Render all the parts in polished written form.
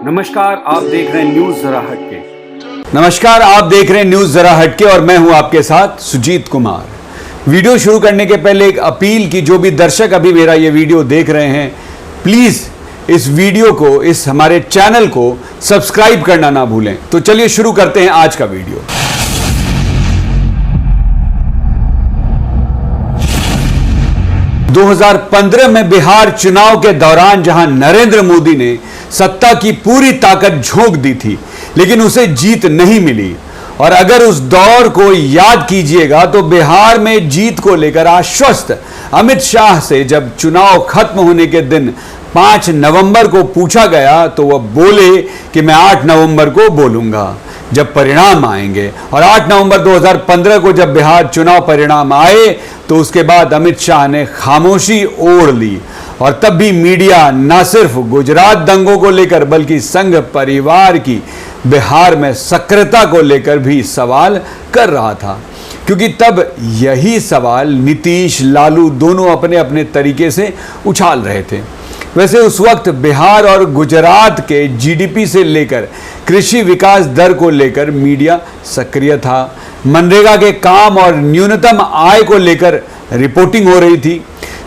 नमस्कार, आप देख रहे हैं न्यूज जरा हटके। नमस्कार, आप देख रहे हैं न्यूज जरा हटके और मैं हूं आपके साथ सुजीत कुमार। वीडियो शुरू करने के पहले एक अपील की जो भी दर्शक अभी मेरा ये वीडियो देख रहे हैं, प्लीज इस वीडियो को, इस हमारे चैनल को सब्सक्राइब करना ना भूलें। तो चलिए शुरू करते हैं आज का वीडियो। दो 2015 में बिहार चुनाव के दौरान जहां नरेंद्र मोदी ने सत्ता की पूरी ताकत झोंक दी थी, लेकिन उसे जीत नहीं मिली। और अगर उस दौर को याद कीजिएगा तो बिहार में जीत को लेकर आश्वस्त अमित शाह से जब चुनाव खत्म होने के दिन 5 नवंबर को पूछा गया तो वह बोले कि मैं 8 नवंबर को बोलूंगा जब परिणाम आएंगे। और 8 नवंबर 2015 को जब बिहार चुनाव परिणाम आए तो उसके बाद अमित शाह ने खामोशी ओढ़ ली। और तब भी मीडिया न सिर्फ गुजरात दंगों को लेकर बल्कि संघ परिवार की बिहार में सक्रियता को लेकर भी सवाल कर रहा था, क्योंकि तब यही सवाल नीतीश, लालू दोनों अपने अपने तरीके से उछाल रहे थे। वैसे उस वक्त बिहार और गुजरात के जीडीपी से लेकर कृषि विकास दर को लेकर मीडिया सक्रिय था। मनरेगा के काम और न्यूनतम आय को लेकर रिपोर्टिंग हो रही थी।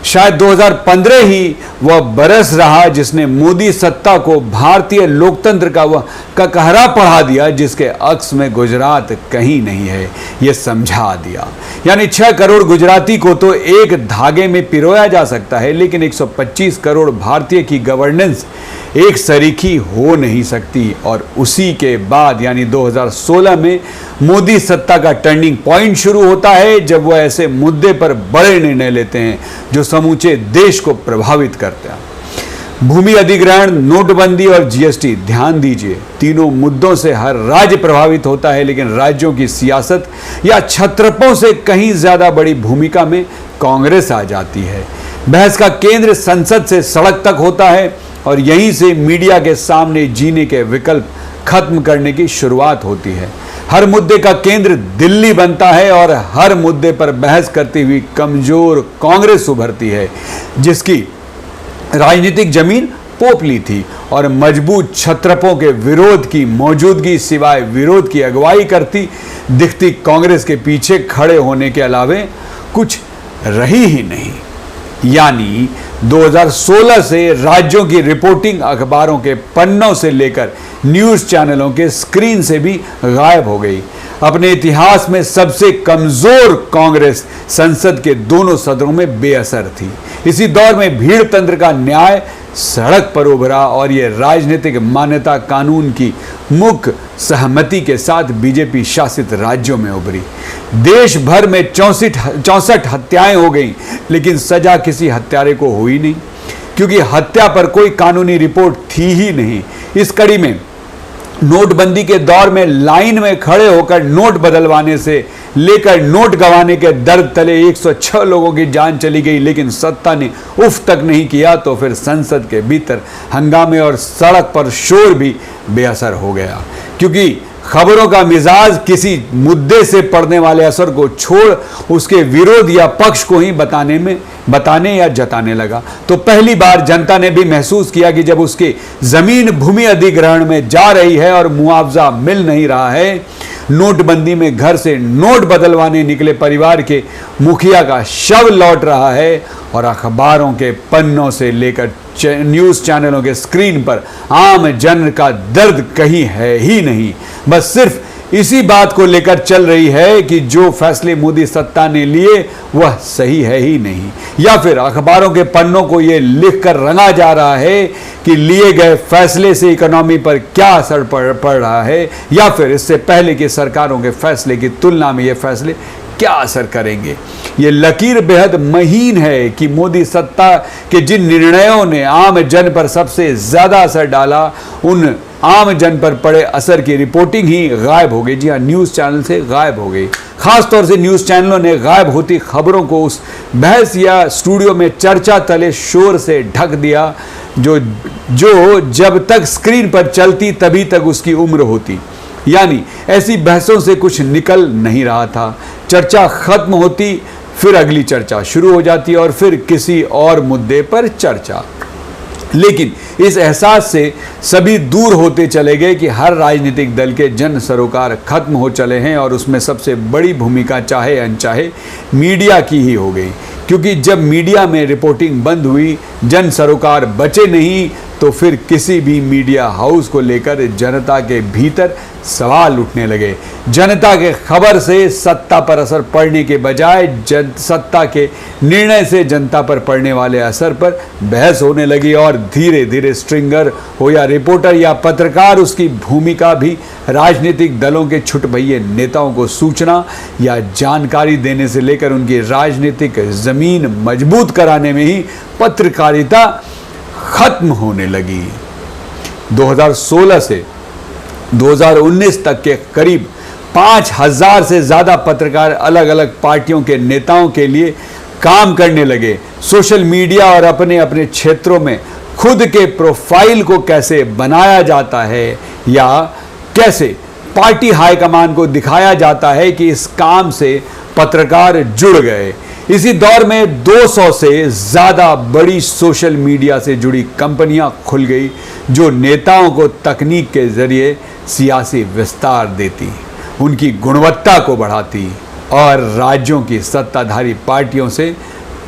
शायद 2015 ही वह बरस रहा जिसने मोदी सत्ता को भारतीय लोकतंत्र का वह ककहरा पढ़ा दिया, जिसके अक्स में गुजरात कहीं नहीं है, यह समझा दिया। यानी 6 करोड़ गुजराती को तो एक धागे में पिरोया जा सकता है, लेकिन 125 करोड़ भारतीय की गवर्नेंस एक सरीखी हो नहीं सकती। और उसी के बाद यानी 2016 में मोदी सत्ता का टर्निंग पॉइंट शुरू होता है, जब वह ऐसे मुद्दे पर बड़े निर्णय लेते हैं जो समूचे देश को प्रभावित करते हैं। भूमि अधिग्रहण, नोटबंदी और जीएसटी, ध्यान दीजिए, तीनों मुद्दों से हर राज्य प्रभावित होता है, लेकिन राज्यों की सियासत या छत्रपों से कहीं ज्यादा बड़ी भूमिका में कांग्रेस आ जाती है। बहस का केंद्र संसद से सड़क तक होता है और यहीं से मीडिया के सामने जीने के विकल्प खत्म करने की शुरुआत होती है। हर मुद्दे का केंद्र दिल्ली बनता है और हर मुद्दे पर बहस करती हुई कमजोर कांग्रेस उभरती है, जिसकी राजनीतिक जमीन पोपली थी और मजबूत छत्रपों के विरोध की मौजूदगी सिवाय विरोध की अगुवाई करती दिखती कांग्रेस के पीछे खड़े होने के अलावे कुछ रही ही नहीं। यानी 2016 से राज्यों की रिपोर्टिंग अखबारों के पन्नों से लेकर न्यूज़ चैनलों के स्क्रीन से भी गायब हो गई। अपने इतिहास में सबसे कमजोर कांग्रेस संसद के दोनों सदनों में बेअसर थी। इसी दौर में भीड़ तंत्र का न्याय सड़क पर उभरा और यह राजनीतिक मान्यता कानून की मुख्य सहमति के साथ बीजेपी शासित राज्यों में उभरी। देश भर में 64 हत्याएं हो गईं, लेकिन सजा किसी हत्यारे को हुई नहीं, क्योंकि हत्या पर कोई कानूनी रिपोर्ट थी ही नहीं। इस कड़ी में नोटबंदी के दौर में लाइन में खड़े होकर नोट बदलवाने से लेकर नोट गंवाने के दर्द तले 106 लोगों की जान चली गई, लेकिन सत्ता ने उफ तक नहीं किया। तो फिर संसद के भीतर हंगामे और सड़क पर शोर भी बेअसर हो गया, क्योंकि खबरों का मिजाज किसी मुद्दे से पड़ने वाले असर को छोड़ उसके विरोध या पक्ष को ही बताने या जताने लगा। तो पहली बार जनता ने भी महसूस किया कि जब उसकी जमीन भूमि अधिग्रहण में जा रही है और मुआवजा मिल नहीं रहा है, नोटबंदी में घर से नोट बदलवाने निकले परिवार के मुखिया का शव लौट रहा है और अखबारों के पन्नों से लेकर न्यूज़ चैनलों के स्क्रीन पर आम जन का दर्द कहीं है ही नहीं। बस सिर्फ इसी बात को लेकर चल रही है कि जो फैसले मोदी सत्ता ने लिए वह सही है ही नहीं, या फिर अखबारों के पन्नों को यह लिखकर रंगा जा रहा है कि लिए गए फैसले से इकोनॉमी पर क्या असर पड़ रहा है, या फिर इससे पहले की सरकारों के फैसले की तुलना में ये फैसले क्या असर करेंगे। ये लकीर बेहद महीन है कि मोदी सत्ता के जिन निर्णयों ने आम जन पर सबसे ज्यादा असर डाला, उन आम जन पर पड़े असर की रिपोर्टिंग ही गायब हो गई। जी हाँ, न्यूज़ चैनल से गायब हो गई। खासतौर से न्यूज़ चैनलों ने गायब होती खबरों को उस बहस या स्टूडियो में चर्चा तले शोर से ढक दिया जो जब तक स्क्रीन पर चलती तभी तक उसकी उम्र होती। यानी ऐसी बहसों से कुछ निकल नहीं रहा था। चर्चा खत्म होती, फिर अगली चर्चा शुरू हो जाती और फिर किसी और मुद्दे पर चर्चा। लेकिन इस एहसास से सभी दूर होते चले गए कि हर राजनीतिक दल के जन सरोकार खत्म हो चले हैं और उसमें सबसे बड़ी भूमिका चाहे अनचाहे मीडिया की ही हो गई, क्योंकि जब मीडिया में रिपोर्टिंग बंद हुई, जन सरोकार बचे नहीं, तो फिर किसी भी मीडिया हाउस को लेकर जनता के भीतर सवाल उठने लगे। जनता के खबर से सत्ता पर असर पड़ने के बजाय सत्ता के निर्णय से जनता पर पड़ने वाले असर पर बहस होने लगी और धीरे धीरे स्ट्रिंगर हो या रिपोर्टर या पत्रकार, उसकी भूमिका भी राजनीतिक दलों के छुटभइये नेताओं को सूचना या जानकारी देने से लेकर उनकी राजनीतिक जमीन मजबूत कराने में ही पत्रकारिता खत्म होने लगी। 2016 से 2019 तक के करीब 5000 से ज़्यादा पत्रकार अलग अलग पार्टियों के नेताओं के लिए काम करने लगे। सोशल मीडिया और अपने अपने क्षेत्रों में खुद के प्रोफाइल को कैसे बनाया जाता है या कैसे पार्टी हाईकमान को दिखाया जाता है कि इस काम से पत्रकार जुड़ गए। इसी दौर में 200 से ज़्यादा बड़ी सोशल मीडिया से जुड़ी कंपनियां खुल गई जो नेताओं को तकनीक के जरिए सियासी विस्तार देती, उनकी गुणवत्ता को बढ़ाती और राज्यों की सत्ताधारी पार्टियों से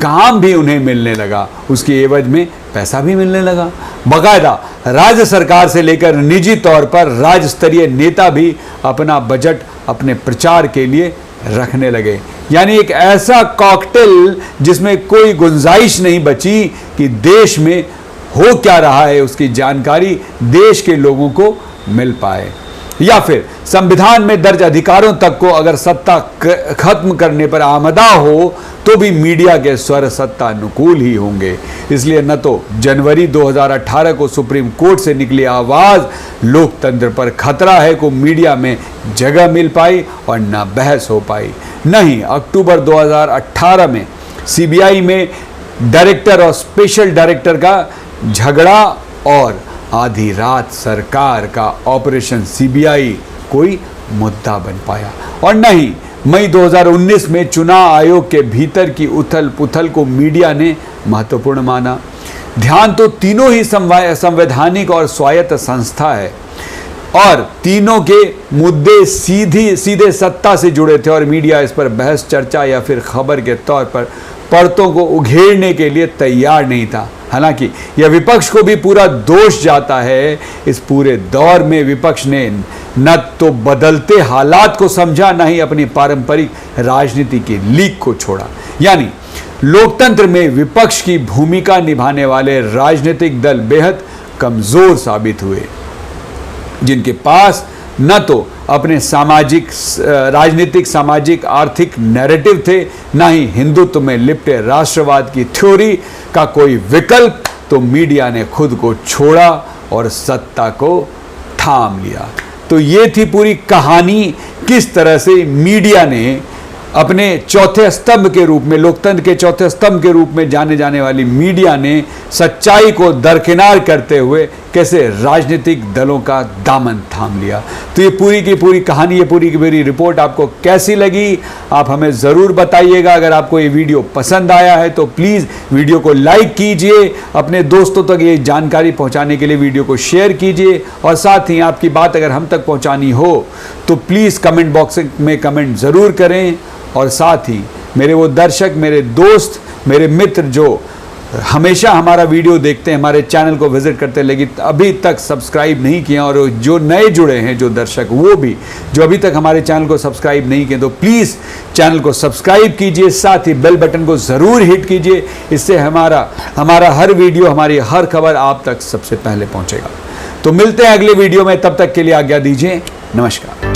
काम भी उन्हें मिलने लगा, उसकी एवज में पैसा भी मिलने लगा। बाकायदा राज्य सरकार से लेकर निजी तौर पर राज्य स्तरीय नेता भी अपना बजट अपने प्रचार के लिए रखने लगे। यानी एक ऐसा कॉकटेल जिसमें कोई गुंजाइश नहीं बची कि देश में हो क्या रहा है उसकी जानकारी देश के लोगों को मिल पाए, या फिर संविधान में दर्ज अधिकारों तक को अगर सत्ता खत्म करने पर आमदा हो तो भी मीडिया के स्वर सत्ता अनुकूल ही होंगे। इसलिए न तो जनवरी 2018 को सुप्रीम कोर्ट से निकली आवाज लोकतंत्र पर खतरा है को मीडिया में जगह मिल पाई और न बहस हो पाई। नहीं, अक्टूबर 2018 में सीबीआई में डायरेक्टर और स्पेशल डायरेक्टर का झगड़ा और आधी रात सरकार का ऑपरेशन सीबीआई कोई मुद्दा बन पाया। और नहीं, मई 2019 में चुनाव आयोग के भीतर की उथल पुथल को मीडिया ने महत्वपूर्ण माना। ध्यान तो तीनों ही संवैधानिक और स्वायत्त संस्था है और तीनों के मुद्दे सीधे सत्ता से जुड़े थे और मीडिया इस पर बहस, चर्चा या फिर खबर के तौर पर परतों को उघेड़ने के लिए तैयार नहीं था। हालांकि यह विपक्ष को भी पूरा दोष जाता है। इस पूरे दौर में विपक्ष ने न तो बदलते हालात को समझा, न ही अपनी पारंपरिक राजनीति की लीक को छोड़ा। यानी लोकतंत्र में विपक्ष की भूमिका निभाने वाले राजनीतिक दल बेहद कमजोर साबित हुए, जिनके पास न तो अपने राजनीतिक, सामाजिक, आर्थिक नैरेटिव थे, न ही हिंदुत्व में लिपटे राष्ट्रवाद की थ्योरी का कोई विकल्प। तो मीडिया ने खुद को छोड़ा और सत्ता को थाम लिया। तो ये थी पूरी कहानी, किस तरह से मीडिया ने अपने चौथे स्तंभ के रूप में, लोकतंत्र के चौथे स्तंभ के रूप में जाने जाने वाली मीडिया ने सच्चाई को दरकिनार करते हुए कैसे राजनीतिक दलों का दामन थाम लिया। तो ये पूरी की पूरी कहानी, ये पूरी की पूरी रिपोर्ट आपको कैसी लगी आप हमें ज़रूर बताइएगा। अगर आपको ये वीडियो पसंद आया है तो प्लीज़ वीडियो को लाइक कीजिए, अपने दोस्तों तक ये जानकारी पहुंचाने के लिए वीडियो को शेयर कीजिए और साथ ही आपकी बात अगर हम तक पहुंचानी हो तो प्लीज़ कमेंट बॉक्स में कमेंट ज़रूर करें। और साथ ही मेरे वो दर्शक, मेरे दोस्त, मेरे मित्र जो हमेशा हमारा वीडियो देखते हैं, हमारे चैनल को विजिट करते हैं लेकिन अभी तक सब्सक्राइब नहीं किया, और जो नए जुड़े हैं जो दर्शक वो भी जो अभी तक हमारे चैनल को सब्सक्राइब नहीं किए, तो प्लीज़ चैनल को सब्सक्राइब कीजिए, साथ ही बेल बटन को ज़रूर हिट कीजिए। इससे हमारा हर वीडियो, हमारी हर खबर आप तक सबसे पहले पहुँचेगा। तो मिलते हैं अगले वीडियो में, तब तक के लिए आज्ञा दीजिए। नमस्कार।